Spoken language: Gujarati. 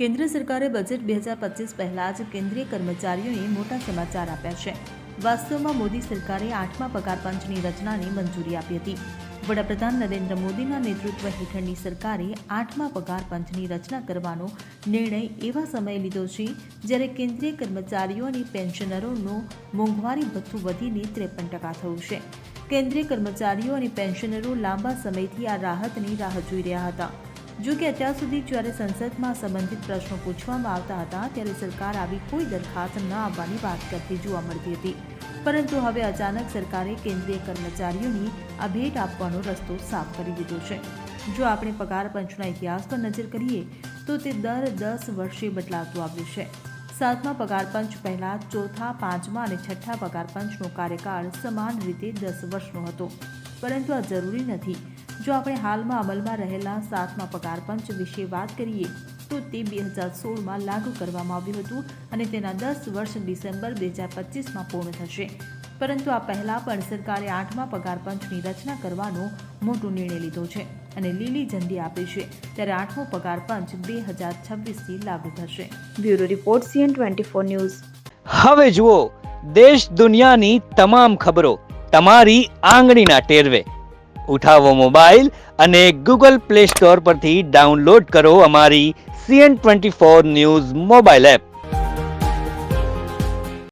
કેન્દ્ર સરકારે બજેટ 2025 પહેલા જ કેન્દ્રીય કર્મચારીઓને મોટા સમાચાર આપ્યા છે. વાસ્તવમાં મોદી સરકારે 8મા પગાર પંચની રચનાને મંજૂરી આપી હતી. વડાપ્રધાન નરેન્દ્ર મોદીના નેતૃત્વ હેઠળની સરકારે 8મા પગાર પંચની રચના કરવાનો નિર્ણય એવા સમયે લીધો છે જ્યારે કેન્દ્રીય કર્મચારીઓ અને પેન્શનરોનો મોંઘવારી ભથ્થું વધીને 53% થયું છે. કેન્દ્રીય કર્મચારીઓ અને પેન્શનરો લાંબા સમયથી આ રાહતની રાહ જોઈ રહ્યા હતા. જો કે અત્યાર સુધી જ્યારે સંસદમાં સંબંધિત પ્રશ્નો પૂછવામાં આવતા હતા ત્યારે સરકાર આવી કોઈ દરખાસ્ત ન આવવાની વાત કરતી જોવા મળતી હતી. પરંતુ હવે અચાનક સરકારે કેન્દ્રીય કર્મચારીઓની આ ભેટ આપવાનો રસ્તો સાફ કરી દીધો છે. જો આપણે પગાર પંચના ઇતિહાસ પર નજર કરીએ તો તે દર 10 વર્ષે બદલાતું આવ્યું છે. 7મા પગાર પંચ પહેલા 4થા, 5મા અને 6થા પગાર પંચનો કાર્યકાળ સમાન રીતે 10 વર્ષનો હતો. પરંતુ આ જરૂરી નથી. જો આપણે હાલમાં અમલમાં રહેલા 7મા પગાર પંચ વિશે વાત કરીએ તો તે 2016માં લાગુ કરવામાં આવ્યું હતું અને તેના 10 વર્ષ ડિસેમ્બર 2025માં પૂર્ણ થશે. પરંતુ આ પહેલાં પણ સરકારે 8મા પગાર પંચની રચના કરવાનો મોટો નિર્ણય લીધો છે અને લીલી ઝંડી આપી છે. ત્યારે 8મો પગાર પંચ 2026થી લાગુ થશે. Bureau report CN24 news. હવે જુઓ દેશ દુનિયાની તમામ ખબરો તમારી આંગળીના ટેરવે. ઉઠાવો મોબાઈલ અને Google Play Store પરથી ડાઉનલોડ કરો અમારી CN24 ન્યૂઝ મોબાઈલ એપ.